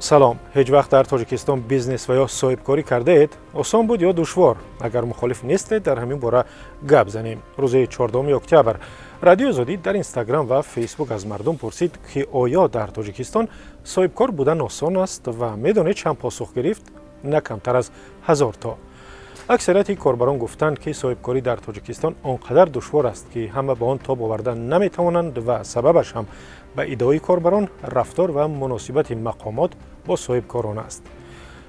سلام. هیچ وقت در تاجیکستان بیزنس و یا صاحبکاری کرده اید؟ آسان بود یا دشوار؟ اگر مخالف نیستید در همین باره گپ زنیم. روز 14 اکتبر رادیو آزادی در اینستاگرام و فیسبوک از مردم پرسید که آیا در تاجیکستان صاحبکار بودن آسان است و میدونید چند پاسخ گرفت؟ نه کمتر از 1000 تا. اکثریت کاربران گفتند که صاحبکاری در تاجیکستان آنقدر دشوار است که همه به آن تاب آوردن نمیتوانند و سببش هم به ادعای کاربران رفتار و مناسبت مقامات با صاحبکاران است.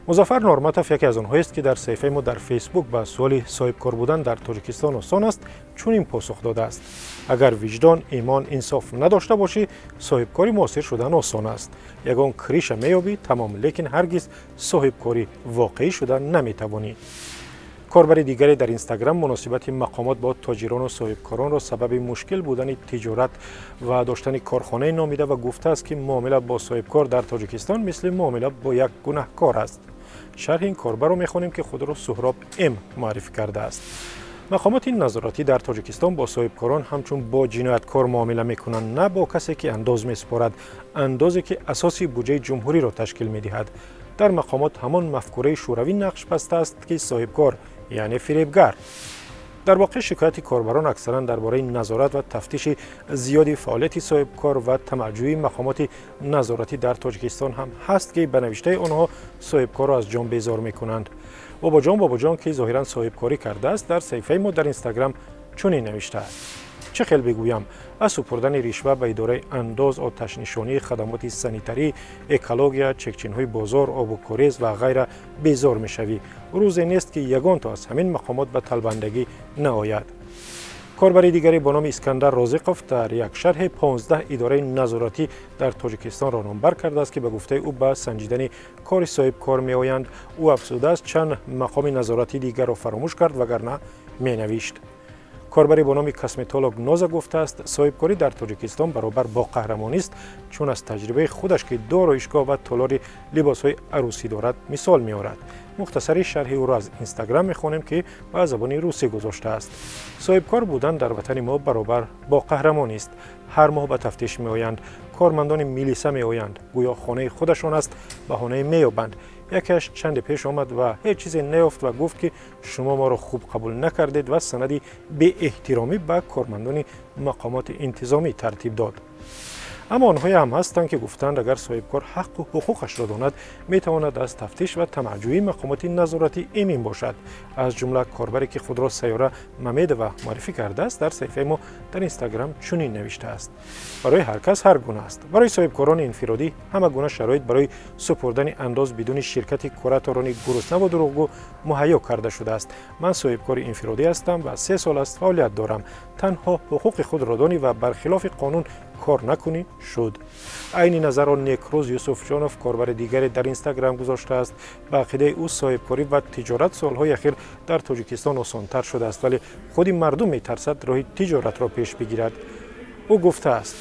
مظفر نورماتوف یکی از آنهایی است که در صفحه ما در فیسبوک به سوال صاحبکار بودن در تاجیکستان آسان است چون این پاسخ داده است: اگر وجدان، ایمان، انصاف نداشته باشی صاحبکاری موثر شدن آسان است. یگان کریشه میابی تمام، لیکن هرگز صاحبکاری واقعی شدن نمیتوانی. کاربر دیگری در اینستاگرام مناسبت مقامات با تاجران و صاحبکاران را سبب مشکل بودن تجارت و داشتن کارخانه نامیده و گفته است که معامله با صاحبکار در تاجیکستان مثل معامله با یک گناهکار است. شرح این کاربر را میخوانیم که خود را سهراب ام معرفی کرده است. مقامات نظارتی در تاجیکستان با صاحبکاران همچون با جنایتکار معامله میکنند، نه با کسی که انداز میسپارد، اندازی که اساسی بودجه جمهوری را تشکیل میدهد. در مقامات همان مفکوره شوروی نقش بسته است که صاحبکار یعنی فریبگر. در واقع شکایت کاربران اکثرا درباره نظارت و تفتیش زیادی فعالیت صاحبکار و طمع‌جویی مقامات نظارتی در تاجیکستان هم هست که به نوشته آنها صاحبکار را از جان بیزار میکنند. بابا جان که ظاهرا صاحبکاری کرده است در صفحه ما در اینستاگرام چنین نوشته است: چه خیلی بگویم، از سپردن رشوه به اداره انداز، آتش نشانی، خدمات سانیتری، اکولوژی، چکچین‌های بازار، آب و کاریز و غیره بیزار میشوی. روزی نیست که یگان تا از همین مقامات به طلبندگی نآید. کاربر دیگری با نام اسکندر رازقوف در یک شرح 15 اداره نظارتی در تاجیکستان را نامبر کرده است که به گفته او به سنجیدن کار صاحبکار میآیند. او افزوده است چند مقام نظارتی دیگر را فراموش کرد وگرنه مینوشت. کاربری با نام کاسمتولوگ نازا گفته است صاحبکاری در تاجیکستان برابر با قهرمانی است، چون از تجربه خودش که دو آرایشگاه و تالار لباس‌های عروسی دارد مثال می‌آورد. مختصری شرح او را از اینستاگرام می‌خوانیم که به زبان روسی گذاشته است: صاحبکار بودن در وطن ما برابر با قهرمانی است. هر ماه به تفتیش می‌آیند، کارمندان میلیسا می‌آیند، گویا خانه خودشان است، بهانه می‌یابند. یکیش چند پیش آمد و هیچ چیزی نیافت و گفت که شما ما را خوب قبول نکردید و سندی به احترامی به کارمندان مقامات انتظامی ترتیب داد. اما آنهایی هم هستند که گفتند اگر صاحبکار حق و حقوقش را داند میتواند از تفتیش و طمع‌جویی مقامات نظارتی ایمن باشد. از جمله کاربری که خود را سیاره ممید و معرفی کرده است در صفحه ما در اینستاگرام چنین نوشته است: برای هر کس هر گونه است. برای صاحبکاران انفرادی همه گونه شرایط برای سپردن انداز بدون شرکت کاراتوران گرسنه و دروغگو مهیا کرده شده است. من صاحبکار انفرادی هستم و 3 سال است فعالیت دارم. تنها حقوق خود را دانی و برخلاف قانون کار نکنی شد. عین نظر را نیکروز یوسف جانوف کاربر دیگری در اینستاگرام گذاشته است. به عقیده او صاحبکاری و تجارت سالهای اخیر در تاجیکستان آسان‌تر شده است، ولی خود مردم می‌ترسد راه تجارت را پیش بگیرد. او گفته است: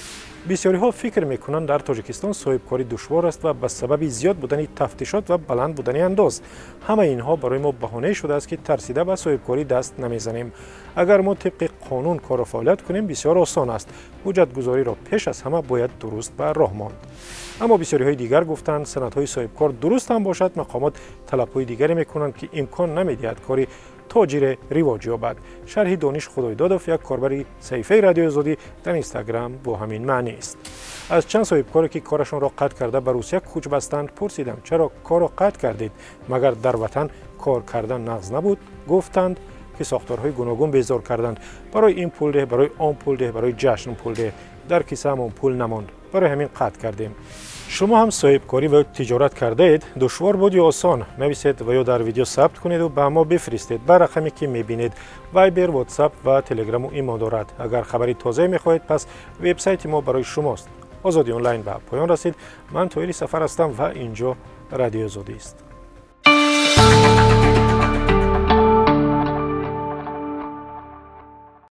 بسیاری ها فکر میکنند در تاجیکستان صاحبکاری دشوار است و به سبب زیاد بودن تفتیشات و بلند بودن انداز. همه اینها برای ما بهانه شده است که ترسیده به صاحبکاری دست نمیزنیم. اگر ما طبق قانون کار و فعالیت کنیم بسیار آسان است. حجت گذاری را پیش از همه باید درست به راه ماند. اما بسیاری های دیگر گفتند سندهای صاحبکار درست هم باشد، مقامات طلب‌های دیگری میکنند که امکان نمیدهد کاری تاجر رواج یابد. شرح دانش خدایدادوف یک کاربر صفحه رادیو آزادی در اینستاگرام با همین معنی است. از چند صاحبکاری که کارشان را قطع کرده به روسیه کوچ بستند پرسیدم چرا کار را قطع کردید؟ مگر در وطن کار کردن نغز نبود؟ گفتند که ساختارهای گوناگون بیزار کردند. برای این پول ده، برای آن پول ده، برای جشن پول ده. در کیسه همون پول نماند، برای همین قطع کردیم. شما هم صاحبکاری و تجارت کرده اید؟ دشوار بود یا آسان؟ نویسید و یا در ویدیو ثبت کنید و به ما بفرستید به رقمی که میبینید. وایبر، واتساپ و تلگرام و ایما دارد. اگر خبری تازه میخواهید پس وبسایت ما برای شماست. آزادی آنلاین به پایان رسید. من طاهر سفر هستم و اینجا رادیو آزادی است.